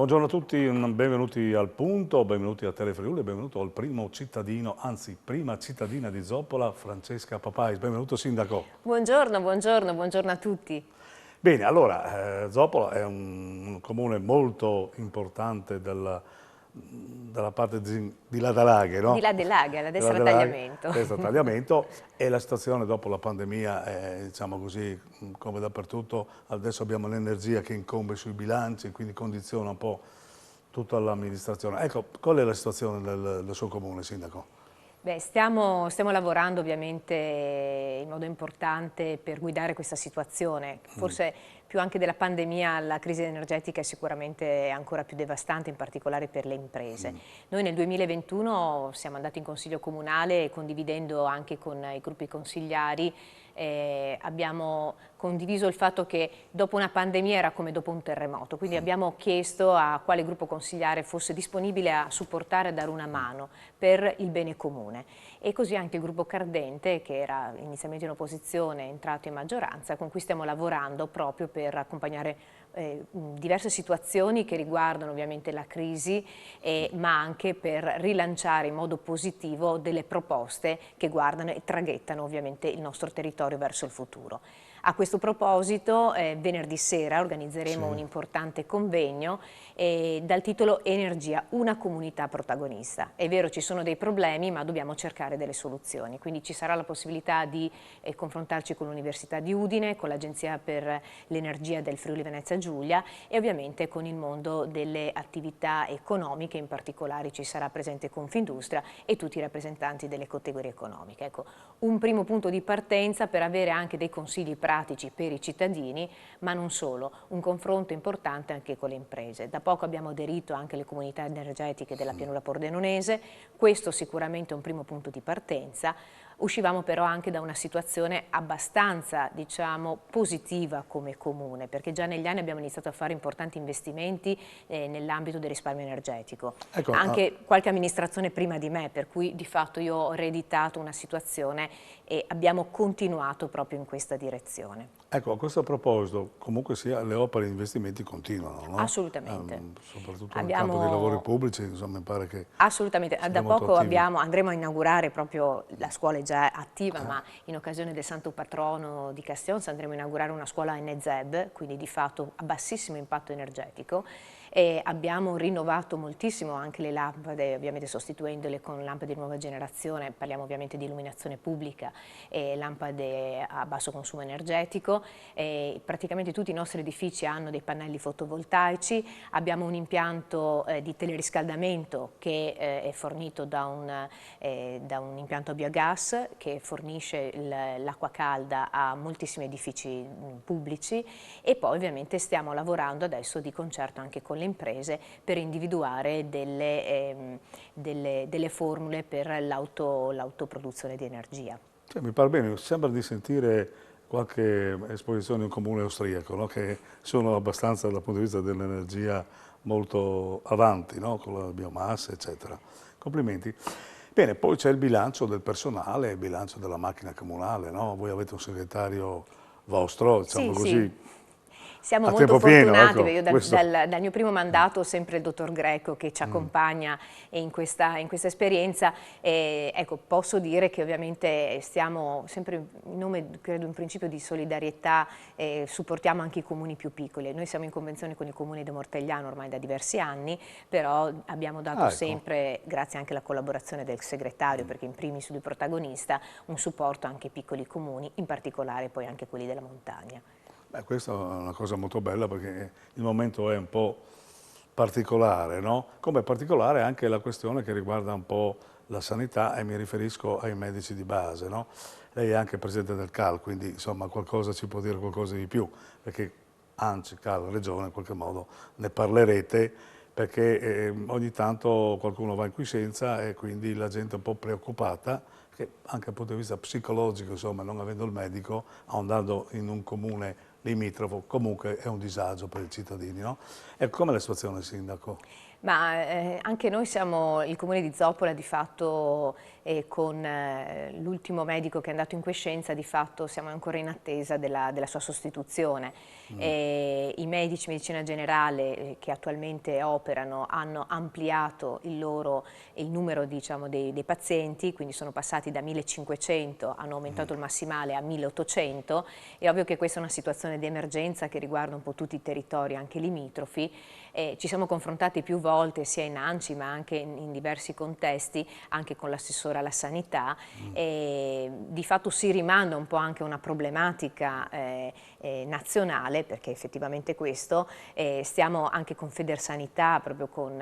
Buongiorno a tutti, benvenuti al Punto, benvenuti a Telefriuli, benvenuto al primo cittadino, anzi prima cittadina di Zoppola, Francesca Papais. Benvenuto Sindaco. Buongiorno, buongiorno, buongiorno a tutti. Bene, allora, Zoppola è un comune molto importante dalla parte di Ladalaghe, Di no? là dell'Aga, la destra tagliamento. Destra tagliamento, e la situazione dopo la pandemia è, diciamo così, come dappertutto. Adesso abbiamo l'energia che incombe sui bilanci, quindi condiziona un po' tutta l'amministrazione. Ecco, qual è la situazione del suo comune, Sindaco? Beh, stiamo lavorando ovviamente in modo importante per guidare questa situazione. Forse più anche della pandemia, la crisi energetica è sicuramente ancora più devastante, in particolare per le imprese. Noi nel 2021 siamo andati in Consiglio Comunale e, condividendo anche con i gruppi consigliari, abbiamo condiviso il fatto che dopo una pandemia era come dopo un terremoto, quindi abbiamo chiesto a quale gruppo consigliare fosse disponibile a supportare, a dare una mano per il bene comune. E così anche il gruppo Cardente, che era inizialmente in opposizione, è entrato in maggioranza, con cui stiamo lavorando proprio per accompagnare diverse situazioni che riguardano ovviamente la crisi, ma anche per rilanciare in modo positivo delle proposte che guardano e traghettano ovviamente il nostro territorio verso il futuro. A questo proposito, venerdì sera organizzeremo un importante convegno dal titolo Energia, una comunità protagonista. È vero, ci sono dei problemi, ma dobbiamo cercare delle soluzioni. Quindi ci sarà la possibilità di confrontarci con l'Università di Udine, con l'Agenzia per l'Energia del Friuli Venezia Giulia e ovviamente con il mondo delle attività economiche, in particolare ci sarà presente Confindustria e tutti i rappresentanti delle categorie economiche. Ecco, un primo punto di partenza per avere anche dei consigli pratici per i cittadini, ma non solo, un confronto importante anche con le imprese. Da poco abbiamo aderito anche alle comunità energetiche della pianura pordenonese, questo sicuramente è un primo punto di partenza. Uscivamo però anche da una situazione abbastanza, diciamo, positiva come comune, perché già negli anni abbiamo iniziato a fare importanti investimenti nell'ambito del risparmio energetico. Ecco, Anche qualche amministrazione prima di me, per cui di fatto io ho ereditato una situazione e abbiamo continuato proprio in questa direzione. ecco, a questo proposito, comunque sia, le opere e gli investimenti continuano, no? Assolutamente. Soprattutto nel campo dei lavori pubblici, insomma, mi pare che sia Da molto poco attivo. andremo a inaugurare proprio, la scuola è già attiva, ma in occasione del Santo Patrono di Castionza andremo a inaugurare una scuola NZEB, quindi di fatto a bassissimo impatto energetico. E abbiamo rinnovato moltissimo anche le lampade, ovviamente sostituendole con lampade di nuova generazione, parliamo ovviamente di illuminazione pubblica e lampade a basso consumo energetico. E praticamente tutti i nostri edifici hanno dei pannelli fotovoltaici, abbiamo un impianto di teleriscaldamento che è fornito da un impianto a biogas che fornisce l'acqua calda a moltissimi edifici pubblici, e poi ovviamente stiamo lavorando adesso di concerto anche con le imprese per individuare delle formule per l'autoproduzione di energia. Cioè, mi pare bene, sembra di sentire qualche esposizione in un comune austriaco, no? Che sono abbastanza dal punto di vista dell'energia molto avanti, no? Con la biomassa, eccetera. Complimenti. Bene, poi c'è il bilancio del personale, il bilancio della macchina comunale, no? Voi avete un segretario vostro, diciamo Sì, così, sì. Siamo a molto tempo pieno, fortunati, ecco, perché io questo. dal mio primo mandato ho sempre il dottor Greco che ci accompagna in questa esperienza, e ecco, posso dire che ovviamente stiamo sempre in nome, credo, un principio di solidarietà, supportiamo anche i comuni più piccoli. Noi siamo in convenzione con il comune di Mortegliano ormai da diversi anni, però abbiamo dato Ecco. sempre, grazie anche alla collaborazione del segretario, perché in primis lui protagonista, un supporto anche ai piccoli comuni, in particolare poi anche quelli della montagna. Beh, questa è una cosa molto bella perché il momento è un po' particolare, no? Come è particolare anche la questione che riguarda un po' la sanità, e mi riferisco ai medici di base, no? Lei è anche presidente del CAL, quindi insomma qualcosa ci può dire, qualcosa di più, perché ANCI, CAL, Regione, in qualche modo ne parlerete, perché ogni tanto qualcuno va in quiescenza e quindi la gente è un po' preoccupata, che anche dal punto di vista psicologico, insomma, non avendo il medico, andando in un comune limitrofo, comunque è un disagio per i cittadini, no? E com'è la situazione, Sindaco? Ma anche noi siamo, il comune di Zoppola di fatto con l'ultimo medico che è andato in quiescenza di fatto siamo ancora in attesa della sua sostituzione. I medici di medicina generale che attualmente operano hanno ampliato il numero diciamo, dei pazienti, quindi sono passati da 1500, hanno aumentato il massimale a 1800. È ovvio che questa è una situazione di emergenza che riguarda un po' tutti i territori anche limitrofi. Ci siamo confrontati più volte sia in ANCI ma anche in diversi contesti, anche con l'assessore alla sanità, e di fatto si rimanda un po' anche a una problematica nazionale, perché effettivamente questo, stiamo anche con Federsanità, proprio con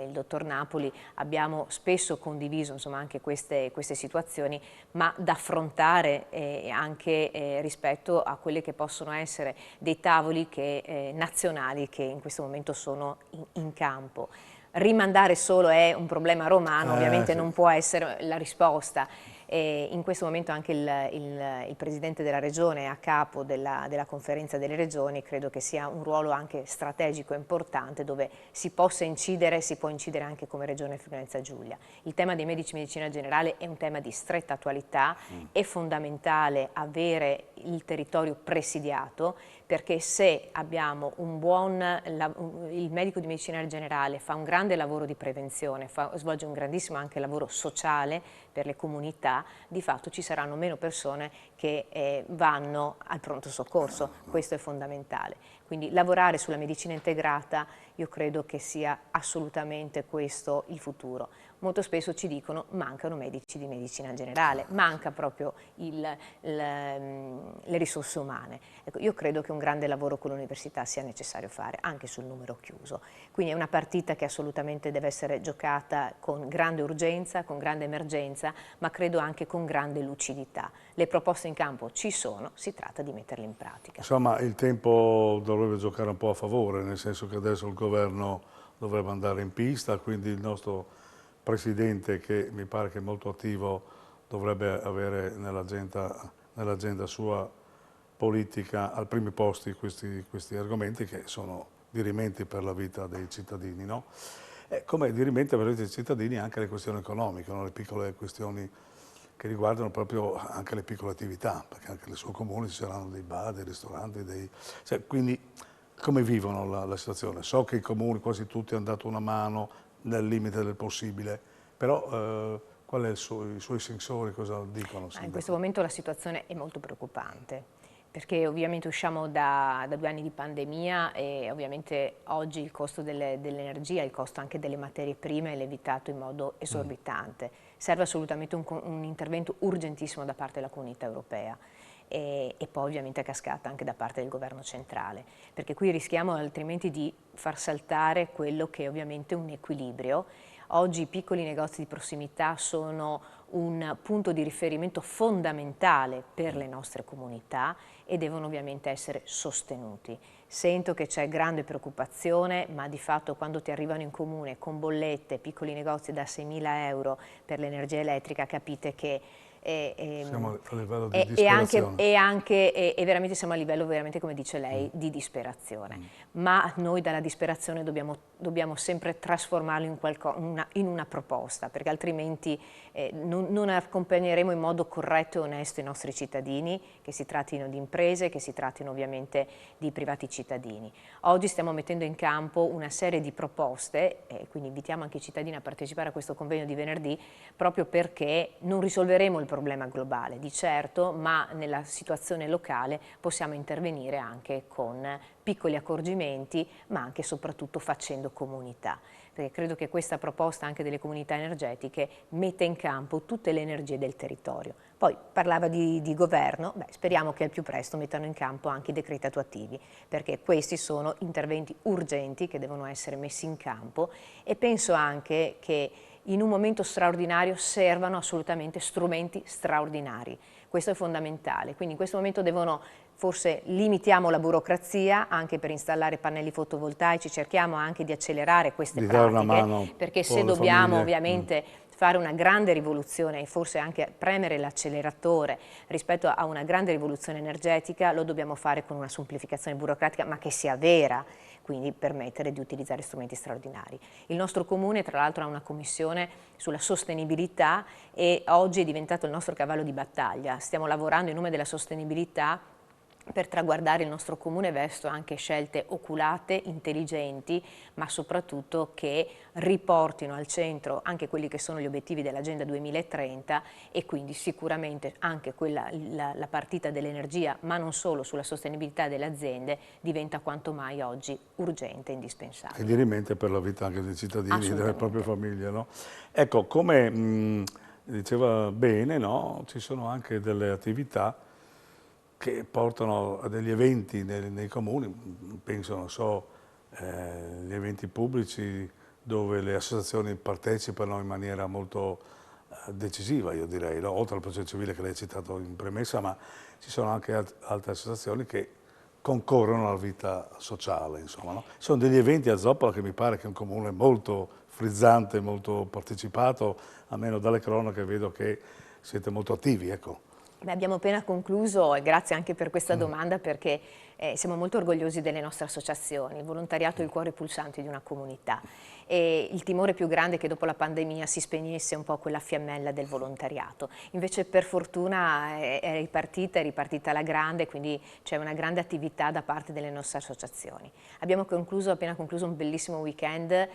il dottor Napoli, abbiamo spesso condiviso insomma, anche queste situazioni, ma da affrontare anche rispetto a quelle che possono essere dei tavoli nazionali che in questo momento sono in campo. Rimandare solo è un problema romano, ovviamente sì. non può essere la risposta. In questo momento anche il Presidente della Regione è a capo della conferenza delle regioni, credo che sia un ruolo anche strategico e importante dove si possa incidere, si può incidere anche come Regione Friuli-Venezia Giulia. Il tema dei medici di medicina generale è un tema di stretta attualità, è fondamentale avere il territorio presidiato, perché se abbiamo il medico di medicina generale fa un grande lavoro di prevenzione, svolge un grandissimo anche lavoro sociale per le comunità, di fatto ci saranno meno persone che vanno al pronto soccorso, questo è fondamentale. Quindi lavorare sulla medicina integrata io credo che sia assolutamente questo il futuro. Molto spesso ci dicono mancano medici di medicina generale, manca proprio le risorse umane. Ecco, io credo che un grande lavoro con l'università sia necessario fare, anche sul numero chiuso. Quindi è una partita che assolutamente deve essere giocata con grande urgenza, con grande emergenza, ma credo anche con grande lucidità. Le proposte in campo ci sono, si tratta di metterle in pratica. Insomma, il tempo dovrebbe giocare un po' a favore, nel senso che adesso il governo dovrebbe andare in pista, quindi il nostro Presidente, che mi pare che è molto attivo, dovrebbe avere nell'agenda sua politica al primi posti questi argomenti che sono dirimenti per la vita dei cittadini, no? Come dirimenti per la vita dei cittadini anche le questioni economiche, no? Le piccole questioni che riguardano proprio anche le piccole attività, perché anche nei suoi comuni ci saranno dei bar, dei ristoranti, quindi come vivono la situazione? So che i comuni, quasi tutti, hanno dato una mano nel limite del possibile, però qual è i suoi sensori, cosa dicono? In questo momento la situazione è molto preoccupante, perché ovviamente usciamo da 2 anni di pandemia e ovviamente oggi il costo dell'energia, il costo anche delle materie prime è lievitato in modo esorbitante. Serve assolutamente un intervento urgentissimo da parte della Comunità Europea. E poi ovviamente a cascata anche da parte del governo centrale, perché qui rischiamo altrimenti di far saltare quello che è ovviamente un equilibrio. Oggi i piccoli negozi di prossimità sono un punto di riferimento fondamentale per le nostre comunità e devono ovviamente essere sostenuti. Sento che c'è grande preoccupazione, ma di fatto quando ti arrivano in comune con bollette, piccoli negozi da 6.000 euro per l'energia elettrica, capite che siamo a livello di disperazione. e veramente siamo a livello, veramente, come dice lei, di disperazione. Ma noi dalla disperazione dobbiamo sempre trasformarlo in una proposta, perché altrimenti non accompagneremo in modo corretto e onesto i nostri cittadini, che si trattino di imprese, che si trattino ovviamente di privati cittadini. Oggi stiamo mettendo in campo una serie di proposte, quindi invitiamo anche i cittadini a partecipare a questo convegno di venerdì, proprio perché non risolveremo il problema globale, di certo, ma nella situazione locale possiamo intervenire anche con piccoli accorgimenti, ma anche e soprattutto facendo comunità. Perché credo che questa proposta anche delle comunità energetiche metta in campo tutte le energie del territorio. Poi parlava di governo, speriamo che al più presto mettano in campo anche i decreti attuativi, perché questi sono interventi urgenti che devono essere messi in campo e penso anche che in un momento straordinario servano assolutamente strumenti straordinari. Questo è fondamentale, quindi in questo momento forse limitiamo la burocrazia anche per installare pannelli fotovoltaici, cerchiamo anche di accelerare queste pratiche, perché se dobbiamo ovviamente fare una grande rivoluzione e forse anche premere l'acceleratore rispetto a una grande rivoluzione energetica, lo dobbiamo fare con una semplificazione burocratica, ma che sia vera. quindi permettere di utilizzare strumenti straordinari. Il nostro comune tra l'altro ha una commissione sulla sostenibilità e oggi è diventato il nostro cavallo di battaglia. Stiamo lavorando in nome della sostenibilità per traguardare il nostro comune verso anche scelte oculate, intelligenti, ma soprattutto che riportino al centro anche quelli che sono gli obiettivi dell'Agenda 2030 e quindi sicuramente anche la partita dell'energia, ma non solo, sulla sostenibilità delle aziende diventa quanto mai oggi urgente e indispensabile. E dirimente per la vita anche dei cittadini e delle proprie famiglie, no? Ecco, come diceva bene, no? Ci sono anche delle attività che portano a degli eventi nei comuni, penso, non so, gli eventi pubblici dove le associazioni partecipano in maniera molto decisiva, io direi, no? Oltre al processo civile che lei ha citato in premessa, ma ci sono anche altre associazioni che concorrono alla vita sociale, insomma, no? Sono degli eventi a Zoppola che mi pare che è un comune molto frizzante, molto partecipato, almeno dalle cronache vedo che siete molto attivi, ecco. Beh, abbiamo appena concluso e grazie anche per questa domanda perché siamo molto orgogliosi delle nostre associazioni. Il volontariato è il cuore pulsante di una comunità e il timore più grande è che dopo la pandemia si spegnesse un po' quella fiammella del volontariato. Invece per fortuna è ripartita alla grande, quindi c'è una grande attività da parte delle nostre associazioni. Abbiamo appena concluso un bellissimo weekend,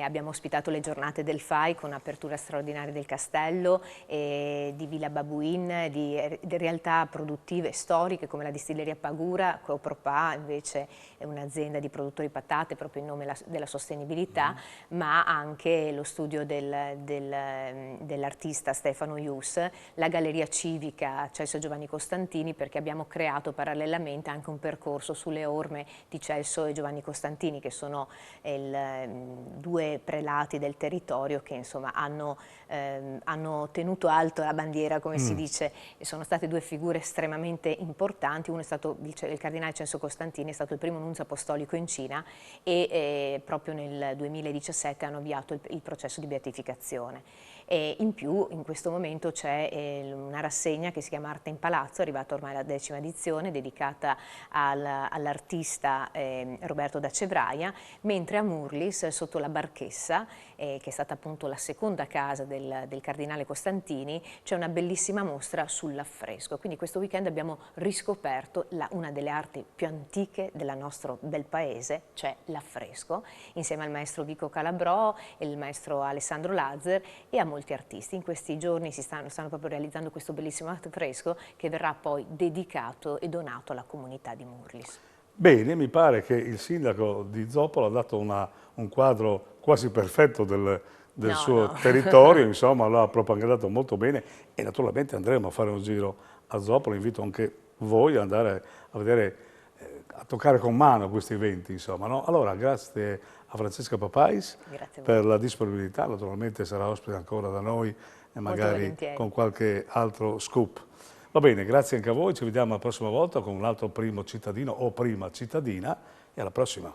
abbiamo ospitato le giornate del FAI con apertura straordinaria del castello, di Villa Babuin, di realtà produttive storiche come la distilleria Pagura, Coopropà invece è un'azienda di produttori patate proprio in nome della sostenibilità, ma anche lo studio dell'artista Stefano Ius, la galleria civica Celso Giovanni Costantini, perché abbiamo creato parallelamente anche un percorso sulle orme di Celso e Giovanni Costantini, che sono due prelati del territorio che insomma hanno tenuto alto la bandiera, come si dice, e sono state due figure estremamente importanti. Uno è stato il cardinale Celso Costantini, è stato il primo nunzio apostolico in Cina e proprio nel 2017 hanno avviato il processo di beatificazione. E in più in questo momento c'è una rassegna che si chiama Arte in Palazzo, è arrivata ormai la 10ª edizione, dedicata all'artista Roberto da Cebraia, mentre a Murlis, sotto la Barchessa, che è stata appunto la seconda casa del cardinale Costantini, c'è una bellissima mostra sull'affresco. Quindi questo weekend abbiamo riscoperto una delle arti più antiche del nostro bel paese, cioè l'affresco, insieme al maestro Vico Calabrò e il maestro Alessandro Lazzer e a molti artisti. In questi giorni stanno proprio realizzando questo bellissimo affresco che verrà poi dedicato e donato alla comunità di Murlis. Bene, mi pare che il sindaco di Zoppola ha dato un quadro quasi perfetto del suo territorio, insomma l'ha propagandato molto bene e naturalmente andremo a fare un giro a Zoppola, invito anche voi ad andare a vedere, a toccare con mano questi eventi, insomma, no? Allora, grazie a Francesca Papais per la disponibilità, naturalmente sarà ospite ancora da noi e magari con qualche altro scoop. Va bene, grazie anche a voi, ci vediamo la prossima volta con un altro primo cittadino o prima cittadina e alla prossima.